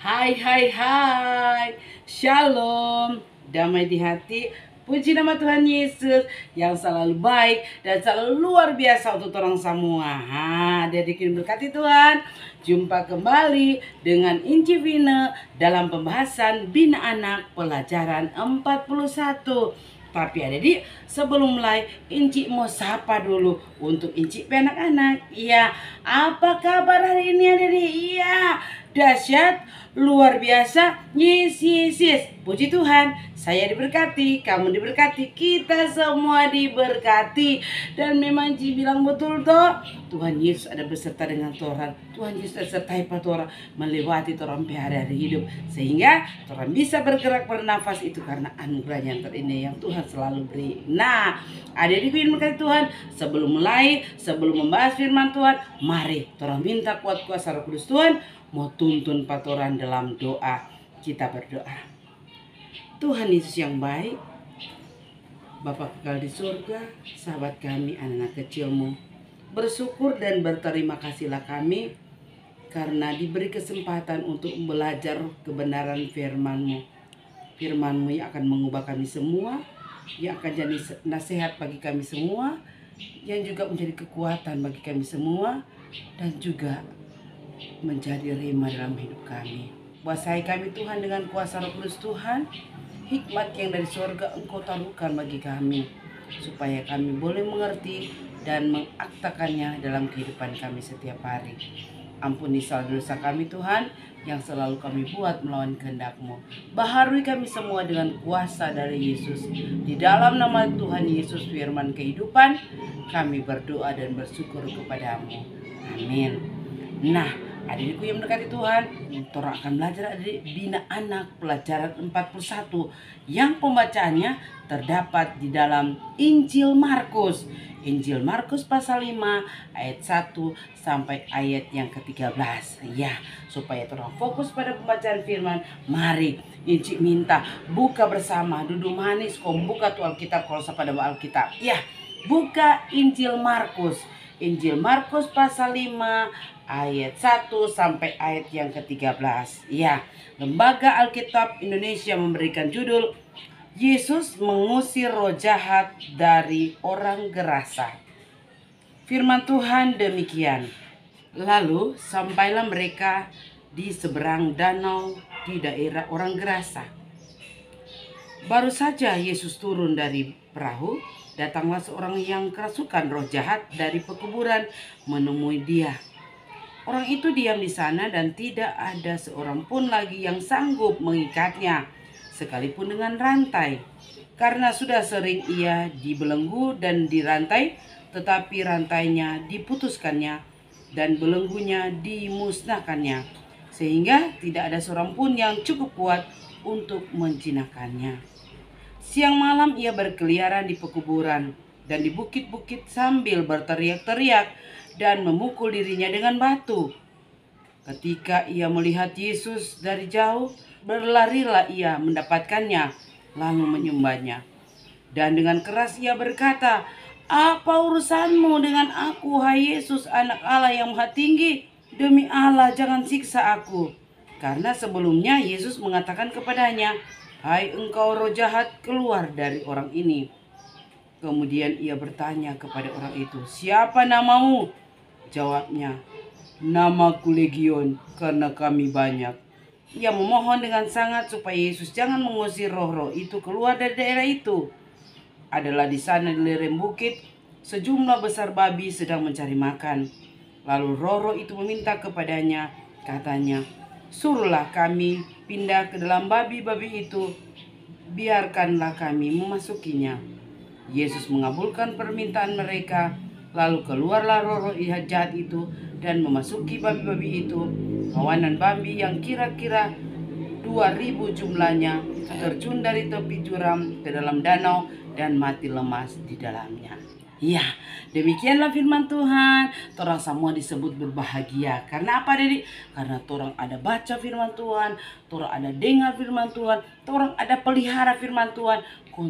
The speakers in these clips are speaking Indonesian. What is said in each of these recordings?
Hai hai hai, Shalom, damai di hati. Puji nama Tuhan Yesus yang selalu baik dan selalu luar biasa untuk orang semua. Jadi berkati Tuhan. Jumpa kembali dengan Inci Vina dalam pembahasan Bina Anak pelajaran 41. Tapi sebelum mulai Inci mau sapa dulu untuk Inci anak-anak. Iya, apa kabar hari ini adik? Iya, dahsyat, luar biasa. Yes, yes, yes. Puji Tuhan, saya diberkati, kamu diberkati, kita semua diberkati. Dan memang Ci bilang betul toh, Tuhan Yesus ada beserta dengan Tuhan. Tuhan Yesus ada sertai Torah melewati Torah hari-hari hidup, sehingga Torah bisa bergerak bernafas itu karena anugerah yang terindah yang Tuhan selalu beri. Nah, adik-adikku yang berkati Tuhan, sebelum membahas firman Tuhan, mari Torah minta kuat kuasa Roh Kudus Tuhan mau tuntun patoran dalam doa. Kita berdoa. Tuhan Yesus yang baik, Bapa kekal di surga, sahabat kami, anak-anak kecilmu, bersyukur dan berterima kasihlah kami karena diberi kesempatan untuk belajar kebenaran firman-Mu. Firman-Mu yang akan mengubah kami semua, yang akan jadi nasihat bagi kami semua, yang juga menjadi kekuatan bagi kami semua, dan juga menjadi rema dalam hidup kami. Kuasai kami Tuhan dengan kuasa Roh Kudus Tuhan. Hikmat yang dari surga Engkau taruhkan bagi kami, supaya kami boleh mengerti dan mengaktakannya dalam kehidupan kami setiap hari. Ampuni salah dosa kami Tuhan, yang selalu kami buat melawan kehendak-Mu. Baharui kami semua dengan kuasa dari Yesus. Di dalam nama Tuhan Yesus firman kehidupan, kami berdoa dan bersyukur kepada-Mu. Amin. Nah, adik-adikku yang mendekati Tuhan, Torah akan belajar Bina Anak pelajaran 41 yang pembacaannya terdapat di dalam Injil Markus. Injil Markus pasal 5 ayat 1 sampai ayat yang ke-13. Ya, supaya Torah fokus pada pembacaan firman, mari Inci minta buka bersama, duduk manis, kau buka tuh Alkitab kalau pada Alkitab. Ya, buka Injil Markus. Injil Markus pasal 5 ayat 1 sampai ayat yang ke-13. Ya, Lembaga Alkitab Indonesia memberikan judul Yesus mengusir roh jahat dari orang gerasa. Firman Tuhan demikian. Lalu sampailah mereka di seberang danau di daerah orang gerasa. Baru saja Yesus turun dari perahu, datanglah seorang yang kerasukan roh jahat dari pekuburan menemui dia. Orang itu diam di sana dan tidak ada seorang pun lagi yang sanggup mengikatnya, sekalipun dengan rantai. Karena sudah sering ia dibelenggu dan dirantai, tetapi rantainya diputuskannya dan belenggunya dimusnahkannya, sehingga tidak ada seorang pun yang cukup kuat untuk menjinakkannya. Siang malam ia berkeliaran di pekuburan dan di bukit-bukit sambil berteriak-teriak dan memukul dirinya dengan batu. Ketika ia melihat Yesus dari jauh, berlarilah ia mendapatkannya, lalu menyembahnya. Dan dengan keras ia berkata, "Apa urusanmu dengan aku, hai Yesus, anak Allah yang maha tinggi? Demi Allah, jangan siksa aku." Karena sebelumnya Yesus mengatakan kepadanya, "Hai engkau roh jahat, keluar dari orang ini." Kemudian ia bertanya kepada orang itu, "Siapa namamu?" Jawabnya, "Namaku Legion, karena kami banyak." Ia memohon dengan sangat supaya Yesus jangan mengusir roh-roh itu keluar dari daerah itu. Adalah di sana di lereng bukit, sejumlah besar babi sedang mencari makan. Lalu roh-roh itu meminta kepadanya, katanya, "Suruhlah kami pindah ke dalam babi-babi itu, biarkanlah kami memasukinya." Yesus mengabulkan permintaan mereka. Lalu keluarlah roh-roh jahat itu dan memasuki babi-babi itu. Kawanan babi yang kira-kira 2.000 jumlahnya terjun dari tepi jurang ke dalam danau dan mati lemas di dalamnya. Ya, demikianlah firman Tuhan. Torang semua disebut berbahagia. Karena apa, Dedi? Karena torang ada baca firman Tuhan, torang ada dengar firman Tuhan, torang ada pelihara firman Tuhan,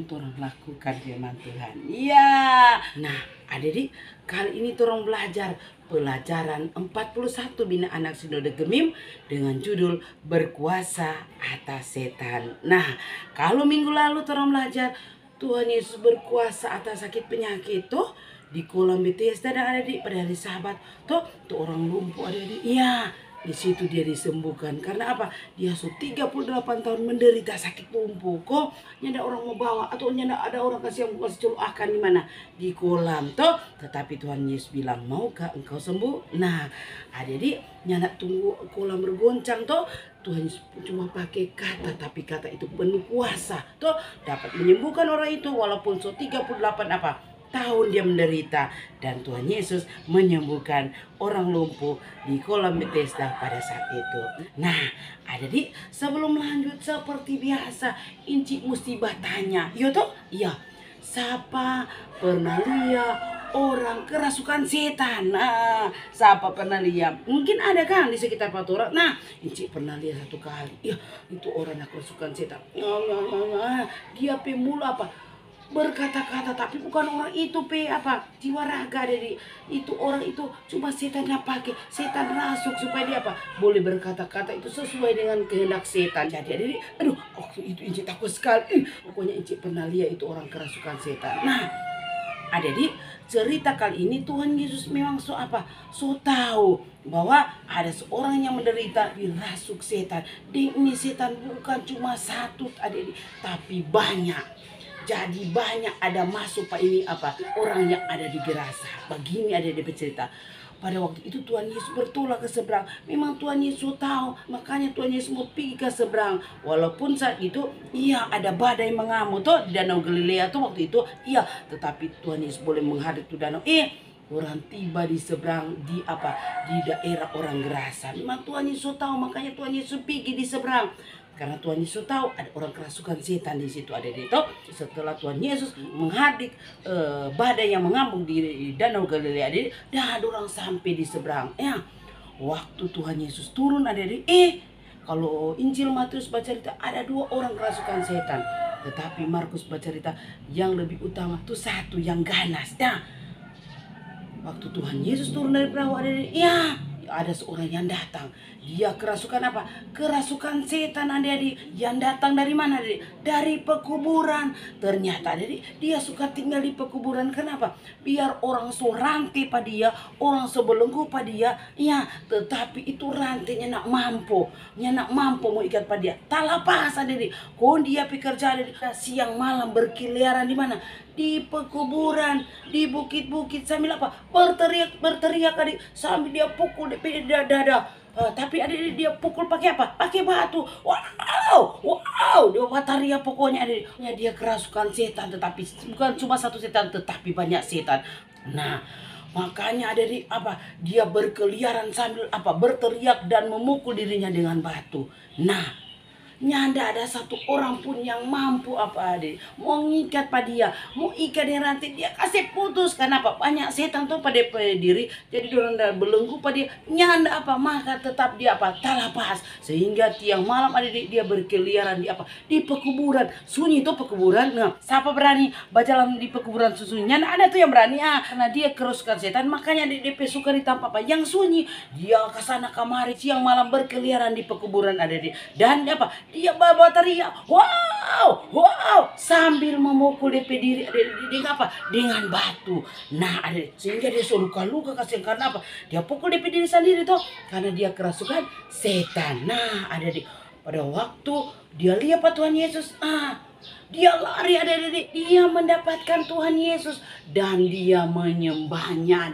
torang lakukan firman Tuhan. Iya. Nah, Dedi, kali ini torang belajar pelajaran 41 Bina Anak Sinode Gemim dengan judul Berkuasa Atas Setan. Nah, kalau minggu lalu torang belajar Tuhan Yesus berkuasa atas sakit penyakit tuh di kolam Bethesda ada pada hari Sabat tuh orang lumpuh ada di iya di situ dia disembuhkan karena apa dia sudah 38 tahun menderita sakit lumpuh kok nyanda orang mau bawa atau nyanda ada orang kasih celuakan di mana di kolam tuh tetapi Tuhan Yesus bilang maukah engkau sembuh. Nah ada di nyanda tunggu kolam bergoncang tuh Tuhan Yesus cuma pakai kata, tapi kata itu penuh kuasa. Tuh dapat menyembuhkan orang itu walaupun 38 tahun dia menderita. Dan Tuhan Yesus menyembuhkan orang lumpuh di kolam Bethesda pada saat itu. Nah, ada di sebelum lanjut seperti biasa, Inci mesti bertanya. Iya toh? Iya. Siapa pernah lihat orang kerasukan setan? Nah, siapa pernah lihat? Mungkin ada kan di sekitar Patora. Nah, Inci pernah lihat satu kali. Ya, itu orang yang kerasukan setan. Dia pemula apa? Berkata-kata tapi bukan orang itu jiwa raga dari itu orang itu cuma setannya pakai setan rasuk supaya dia boleh berkata-kata itu sesuai dengan kehendak setan. Jadi aduh itu Inci takut sekali. Pokoknya Inci pernah lihat itu orang kerasukan setan. Nah ada di cerita kali ini Tuhan Yesus memang so tahu bahwa ada seorang yang menderita dirasuk setan. Ini setan bukan cuma satu adik tapi banyak. Jadi banyak ada masuk ini orang yang ada di Gerasa. Begini ada di bercerita. Pada waktu itu Tuhan Yesus bertolak ke seberang. Memang Tuhan Yesus tahu, makanya Tuhan Yesus mau pergi ke seberang. Walaupun saat itu iya ada badai mengamuk tuh di Danau Galilea tuh waktu itu iya, tetapi Tuhan Yesus boleh menghadap tuh danau. Orang tiba di seberang di daerah orang Gerasa. Memang Tuhan Yesus tahu, makanya Tuhan Yesus pergi di seberang. Karena Tuhan Yesus tahu ada orang kerasukan setan di situ ada di itu. Setelah Tuhan Yesus menghadik badai yang mengambung di Danau Galilea ada orang sampai di seberang. Ya, waktu Tuhan Yesus turun ada di kalau Injil Matius bercerita ada 2 orang kerasukan setan. Tetapi Markus bercerita yang lebih utama itu satu yang ganas. Ya, waktu Tuhan Yesus turun dari perahu ada seorang yang datang. Dia kerasukan kerasukan setan adik-adik. Yang datang dari mana adik? Dari pekuburan. Ternyata adik dia suka tinggal di pekuburan. Kenapa? Biar orang rantai pada dia, orang sebelenggu pada dia. Ya, tetapi itu rantainya nak mampu mau ikat pada dia. Tak lepas adik. Kau dia pekerja adik siang malam berkeliaran di mana? Di pekuburan, di bukit-bukit sambil berteriak adik sambil dia pukul di dada. Tapi adik dia pukul pakai pakai batu. Wow dia bataria pokoknya adik. Dia kerasukan setan, tetapi bukan cuma satu setan tetapi banyak setan. Nah makanya ada dia berkeliaran sambil berteriak dan memukul dirinya dengan batu. Nah nyanda ada satu orang pun yang mampu adik mau ngikat pada dia, mau ikat dengan rantai dia kasih putus. Kenapa? Banyak setan tuh pada diri, jadi orang belenggu pada dia nyanda maka tetap dia tak lepas sehingga tiang malam adik dia berkeliaran di pekuburan sunyi itu pekuburan. Nah siapa berani berjalan di pekuburan sunyi? Nyanda ada tuh yang berani karena dia kerasukan setan, makanya dia suka di tempat yang sunyi. Dia kesana kemari siang malam berkeliaran di pekuburan adik dan dia bawa teriak wow sambil memukul diri dengan batu. Nah sehingga dia luka kasihan karena dia pukul diri sendiri toh karena dia kerasukan setan. Nah pada waktu dia lihat Tuhan Yesus dia lari dia mendapatkan Tuhan Yesus dan dia menyembahnya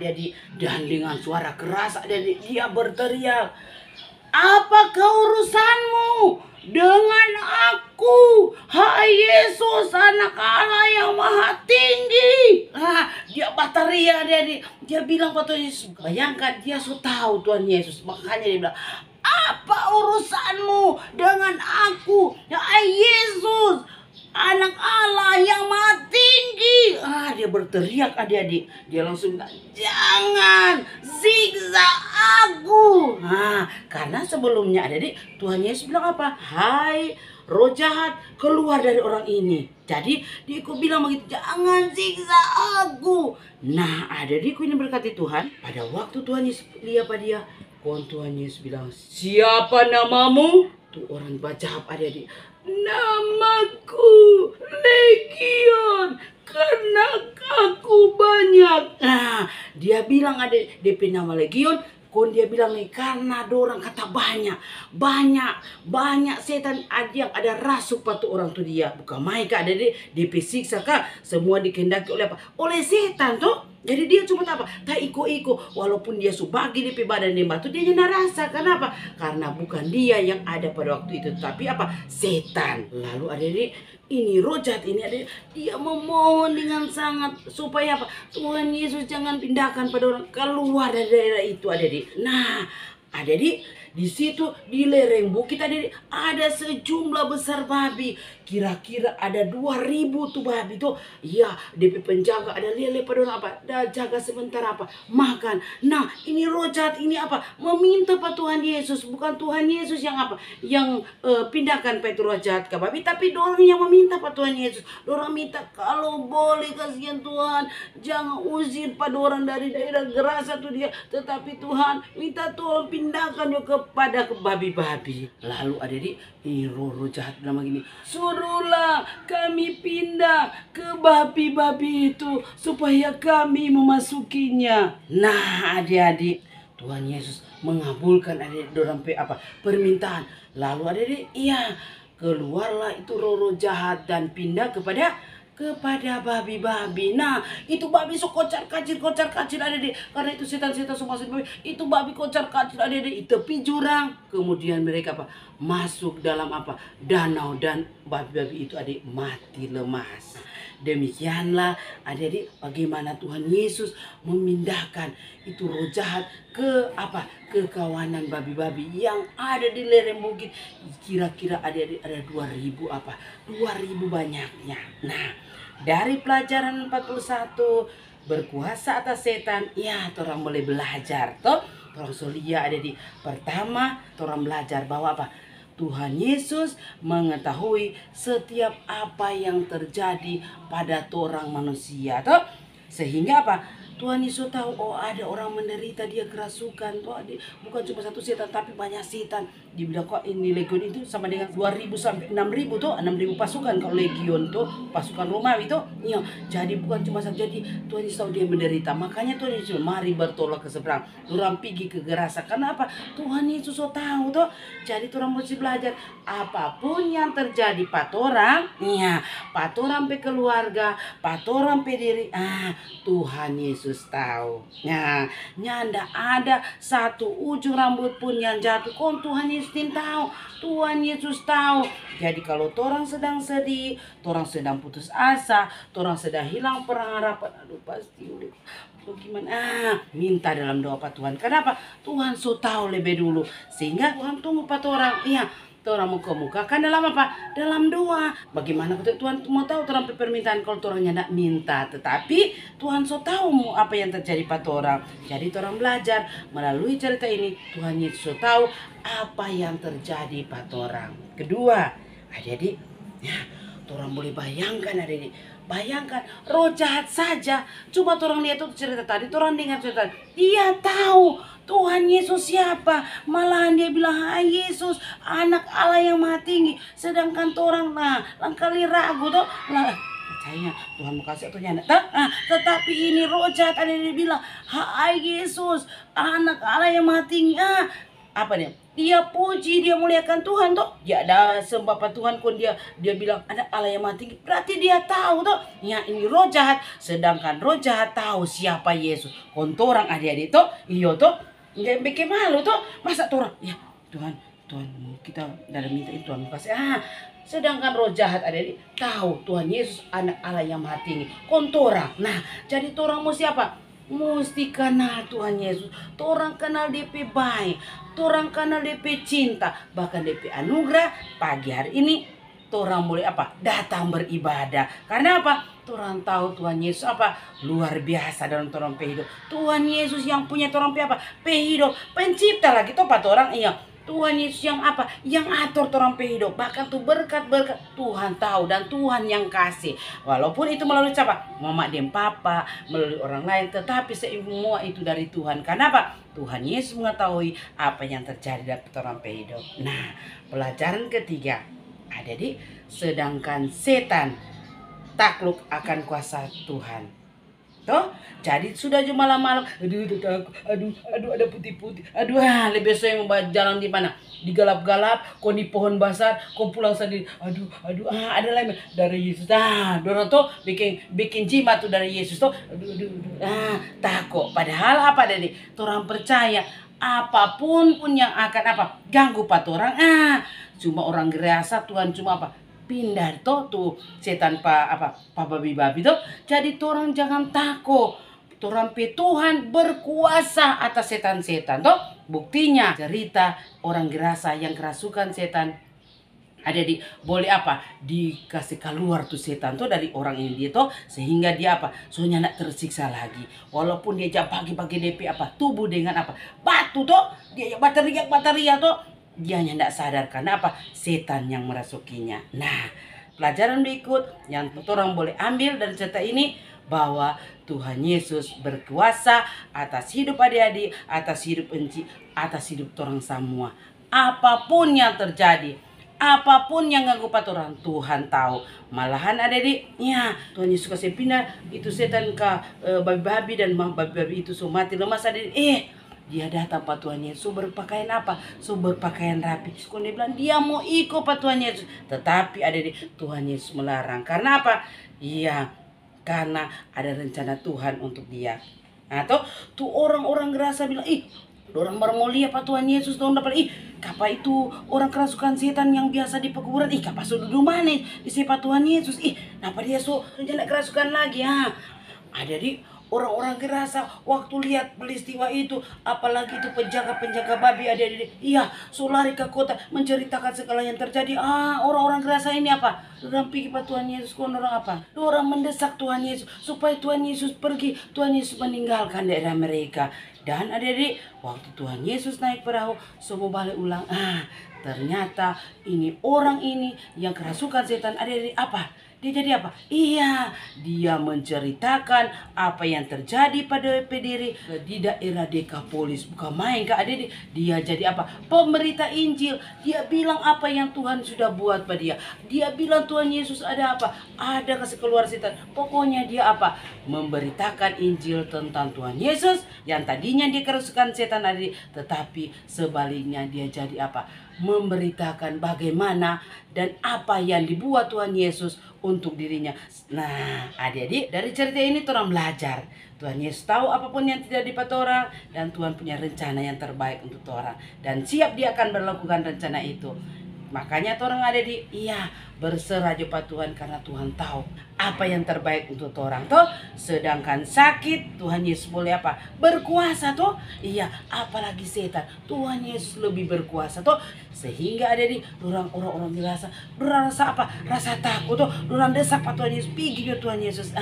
dan dengan suara keras dia berteriak, apakah urusanmu dengan aku, hai Yesus anak Allah yang maha tinggi? Dia bataria dia bilang pada Yesus. Bayangkan dia sudah tahu Tuhan Yesus, makanya dia bilang, apa urusanmu dengan aku, hai Yesus anak Allah yang maha tinggi? dia berteriak adik-adik. Dia langsung bilang, jangan siksa aku. Nah, karena sebelumnya adik-adik Tuhan Yesus bilang apa? Hai roh jahat, keluar dari orang ini. Jadi dia kok bilang begitu, jangan siksa aku. Nah adik-adikku ini berkati Tuhan. Pada waktu Tuhan Yesus lihat pada dia, Tuhan Yesus bilang, siapa namamu? Tuh orang berjawab adik-adik, namaku Legion, karena aku banyak. Nah dia bilang adik, DP nama Legion. Dia bilang nih, karena dorang kata banyak setan yang ada rasuk patu orang tuh dia. Bukan main kak, ada DP siksa kak. Semua dikehendaki oleh apa? Oleh setan tuh. Jadi dia cuma apa? Tak iko-iko. Walaupun dia subagi DP badan dia batu, dia tidak rasa. Kenapa? Karena bukan dia yang ada pada waktu itu, tapi apa? Setan. Lalu adik-adik, ini roh jahat ini ada, dia memohon dengan sangat supaya apa? Tuhan Yesus jangan pindahkan pada orang, keluar dari daerah itu adik-adik. Nah adik-adik, di situ di lereng bukit adik-adik ada sejumlah besar babi. Kira-kira ada 2000 tuh babi tuh. Ya, DP penjaga ada lele pada orang apa? Dah jaga sebentar apa? Makan. Nah, ini roh jahat ini apa? Meminta Pak Tuhan Yesus, bukan Tuhan Yesus yang apa? Yang pindahkan Pak roh jahat ke babi, tapi dorang yang meminta Pak Tuhan Yesus. Dorang minta kalau boleh kasihan Tuhan, jangan usir pada orang dari daerah Gerasa tuh dia, tetapi Tuhan minta tolong pindahkan dia kepada ke babi-babi. Lalu adik-adik, ini roh jahat bilang begini, suruhlah kami pindah ke babi-babi itu supaya kami memasukinya. Nah adik-adik, Tuhan Yesus mengabulkan adik-adik dorang apa permintaan. Lalu adik-adik, iya, keluarlah itu roh jahat dan pindah kepada babi-babi. Nah itu babi so kocar kacir adik-adik, karena itu setan-setan semua babi. Itu babi kocar kacir adik-adik, itu tepi jurang. Kemudian mereka apa? Masuk dalam apa? Danau, dan babi-babi itu adik mati lemas. Demikianlah adik-adik bagaimana Tuhan Yesus memindahkan itu roh jahat ke apa? Ke kawanan babi-babi yang ada di lereng bukit. Kira-kira adik-adik ada 2000 apa? 2000 banyaknya. Nah, dari pelajaran 41 berkuasa atas setan, ya orang boleh belajar toh. Orang solia ada di pertama, orang belajar bahwa apa? Tuhan Yesus mengetahui setiap apa yang terjadi pada orang manusia toh. Sehingga apa? Tuhan Yesus tahu, oh ada orang menderita, dia kerasukan toh, bukan cuma satu setan tapi banyak setan. Dibilang kok ini legion itu sama dengan 2000 sampai 6000 tuh, 6000 pasukan kalau legion tuh pasukan Romawi tuh. Iya, jadi bukan cuma satu. Jadi Tuhan Yesus tahu dia menderita. Makanya Tuhan Yesus, mari bertolak ke seberang. Orang pergi ke Gerasa. Karena apa? Tuhan Yesus tahu tuh. Jadi orang mesti belajar apapun yang terjadi patorang, iya, patorang pe keluarga, patorang pe diri, Tuhan Yesus tahu. Nah, nyanda ada satu ujung rambut pun yang jatuh. Tuhan Yesus tahu. Tuhan Yesus tahu. Jadi kalau orang sedang sedih, orang sedang putus asa, orang sedang hilang pengharapan, aduh pasti udah gimana? Minta dalam doa Pak Tuhan. Kenapa? Tuhan so tahu lebih dulu. Sehingga Tuhan tunggu Pak orang. Iya. Orang muka-muka kan dalam apa? Dalam doa. Bagaimana Tuhan mau tahu orang permintaan kalau orang tidak minta, tetapi Tuhan so tahu mau apa yang terjadi pada orang. Jadi orang belajar melalui cerita ini, Tuhan Yesus so tahu apa yang terjadi pada orang. Kedua, adik-adik, ya, orang boleh bayangkan adik-adik. Bayangkan roh jahat saja. Coba orang lihat tuh cerita tadi, orang dengar cerita. Dia tahu Tuhan Yesus siapa. Malahan dia bilang, hai Yesus, anak Allah yang maha tinggi. Sedangkan orang langkali ragu tuh. Percaya Tuhan mau kasih atau nyanda. Tetapi ini roh jahat ada yang bilang, hai Yesus, anak Allah yang maha tinggi. Apa dia? Dia puji, dia muliakan Tuhan tuh. Ya ada sembah Tuhan kon dia bilang ada Allah yang maha tinggi. Berarti dia tahu tuh. Ya ini roh jahat. Sedangkan roh jahat tahu siapa Yesus. Kontorang adik-adik tuh. Iyo tuh. Nggak bikin malu tuh. Masa orang ya Tuhan kita dalam minta itu Tuhan kasih. Sedangkan roh jahat adik-adik tahu Tuhan Yesus anak Allah yang maha tinggi. Kontorang. Nah jadi orang mesti apa? Mesti kenal Tuhan Yesus. Orang kenal DP baik. Orang kenal DP cinta. Bahkan DP anugerah. Pagi hari ini orang boleh apa? Datang beribadah. Karena apa? Torang tahu Tuhan Yesus apa? Luar biasa dalam torang pe hidup. Tuhan Yesus yang punya torang pe apa? Pe hidup. Pencipta lagi toh pat orang iya. Tuhan Yesus yang apa? Yang atur torang pe hidup. Bahkan tuh berkat-berkat Tuhan tahu dan Tuhan yang kasih. Walaupun itu melalui siapa? Mama dan papa, melalui orang lain, tetapi semua itu dari Tuhan. Karena apa? Tuhan Yesus mengetahui apa yang terjadi dalam torang pe hidup. Nah, pelajaran ketiga ada di sedangkan setan takluk akan kuasa Tuhan. Toh, jadi sudah cuma malam-malam, aduh takut, aduh ada putih-putih, aduh lebih saya mau jalan di mana, di galap-galap, kau di pohon besar, kau pulang sendiri, aduh ada lagi dari Yesus, dorong tuh bikin jimat tuh dari Yesus tuh, takut. Padahal apa dari, orang percaya apapun pun yang akan apa ganggu pat orang, cuma orang gerasa Tuhan cuma apa pindah tuh setan pa babi-babi tuh. Jadi torang jangan takut. Torang pe Tuhan berkuasa atas setan-setan tuh. Buktinya cerita orang gerasa yang kerasukan setan ada di boleh apa dikasih keluar tuh setan tuh dari orang ini dia tuh, sehingga dia apa soalnya nak tersiksa lagi walaupun dia jam pagi-pagi DP apa tubuh dengan apa batu tuh dia bateria tuh dia tidak sadar karena apa setan yang merasukinya. Nah, pelajaran berikut yang orang boleh ambil dari cerita ini bahwa Tuhan Yesus berkuasa atas hidup adik-adik, atas hidup enci, atas hidup orang semua. Apapun yang terjadi, apapun yang ganggu pat orang, Tuhan tahu. Malahan adik-adik, ya Tuhan Yesus kasih pindah itu setan ke babi-babi dan babi-babi itu semua mati lemas adik-adik. Dia datang pak Tuhan Yesus berpakaian apa? So berpakaian rapi. Terus dia bilang dia mau ikut pak Tuhan Yesus. Tetapi ada di Tuhan Yesus melarang. Karena apa? Iya, karena ada rencana Tuhan untuk dia. Atau tuh orang-orang gerasa bilang, orang baru mau lihat pak Tuhan Yesus dong dapat kapa itu orang kerasukan setan yang biasa di pekuburan, kapa sudah duduk mana di pak Tuhan Yesus, kenapa dia jangan kerasukan lagi ada di orang-orang gerasa waktu lihat peristiwa itu, apalagi itu penjaga babi ada di lari ke kota menceritakan segala yang terjadi. Orang-orang gerasa ini apa? Orang pikir pak Tuhan Yesus orang apa? Orang mendesak Tuhan Yesus supaya Tuhan Yesus pergi, Tuhan Yesus meninggalkan daerah mereka. Dan adik-adik, waktu Tuhan Yesus naik perahu, semua balik ulang. Ternyata ini orang ini yang kerasukan setan adik-adik apa? Dia jadi apa? Dia menceritakan apa yang terjadi pada pediri di daerah Dekapolis. Bukan main Kak adik. Dia jadi apa? Pemberita Injil. Dia bilang apa yang Tuhan sudah buat pada dia. Dia bilang Tuhan Yesus ada apa? Ada kasih keluar setan. Pokoknya dia apa? Memberitakan Injil tentang Tuhan Yesus yang tadinya dia kerasukan setan adik. Tetapi sebaliknya dia jadi apa? Memberitakan bagaimana dan apa yang dibuat Tuhan Yesus untuk dirinya. Nah, adik-adik, dari cerita ini orang belajar. Tuhan Yesus tahu apapun yang tidak dipat orang dan Tuhan punya rencana yang terbaik untuk orang dan siap dia akan melakukan rencana itu. Makanya orang ada di berserah pada Tuhan karena Tuhan tahu apa yang terbaik untuk orang tuh. Sedangkan sakit Tuhan Yesus boleh apa? Berkuasa tuh. Apalagi setan. Tuhan Yesus lebih berkuasa tuh. Sehingga ada di orang-orang berasa apa? Rasa takut tuh. Orang desak pada Tuhan Yesus, pergi ke Tuhan Yesus.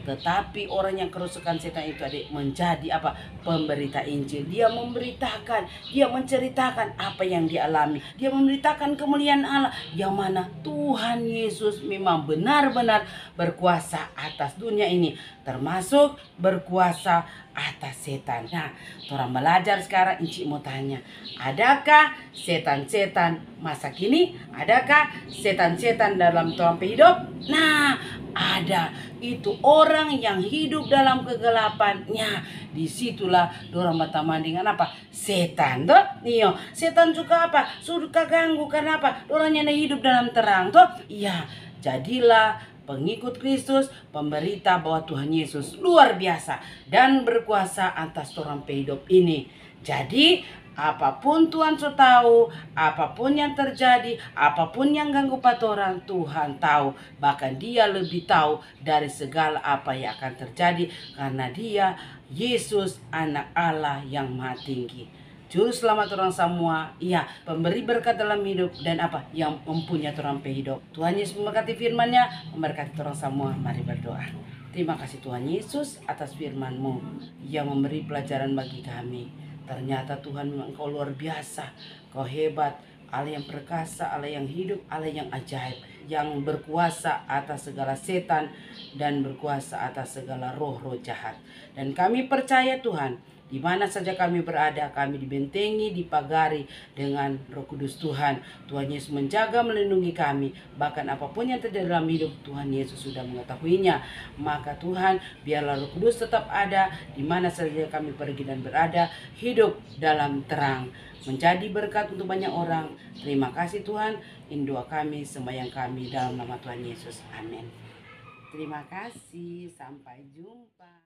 Tetapi orang yang kerasukan setan itu adik menjadi apa? Pemberita Injil. Dia memberitakan, dia menceritakan apa yang dia alami. Dia memberitakan kemuliaan Allah yang mana Tuhan Yesus memang benar-benar berkuasa atas dunia ini, termasuk berkuasa atas setan. Nah, orang belajar sekarang, Inci mau tanya, adakah setan-setan masa kini? Adakah setan-setan dalam orang hidup? Nah, ada. Itu orang yang hidup dalam kegelapannya. Disitulah orang berteman dengan apa? Setan tuh. Setan suka apa? Suka ganggu karena apa? Orangnya hidup dalam terang tuh. Jadilah pengikut Kristus, pemberita bahwa Tuhan Yesus luar biasa dan berkuasa atas orang hidup ini. Jadi apapun Tuhan sudah tahu, apapun yang terjadi, apapun yang ganggu orang, Tuhan tahu. Bahkan dia lebih tahu dari segala apa yang akan terjadi karena dia Yesus anak Allah yang maha tinggi. Juru selamat orang semua, iya, pemberi berkat dalam hidup dan apa yang mempunyai orang hidup. Tuhan Yesus memberkati firman-Nya, memberkati orang semua. Mari berdoa. Terima kasih Tuhan Yesus atas firman-Mu yang memberi pelajaran bagi kami. Ternyata Tuhan memang Engkau luar biasa, Kau hebat, Allah yang perkasa, Allah yang hidup, Allah yang ajaib, yang berkuasa atas segala setan dan berkuasa atas segala roh-roh jahat. Dan kami percaya Tuhan, di mana saja kami berada, kami dibentengi, dipagari dengan Roh Kudus Tuhan. Tuhan Yesus menjaga, melindungi kami. Bahkan apapun yang terjadi dalam hidup, Tuhan Yesus sudah mengetahuinya. Maka Tuhan, biarlah Roh Kudus tetap ada di mana saja kami pergi dan berada, hidup dalam terang, menjadi berkat untuk banyak orang. Terima kasih Tuhan, ini doa kami, sembahyang kami dalam nama Tuhan Yesus. Amin. Terima kasih, sampai jumpa.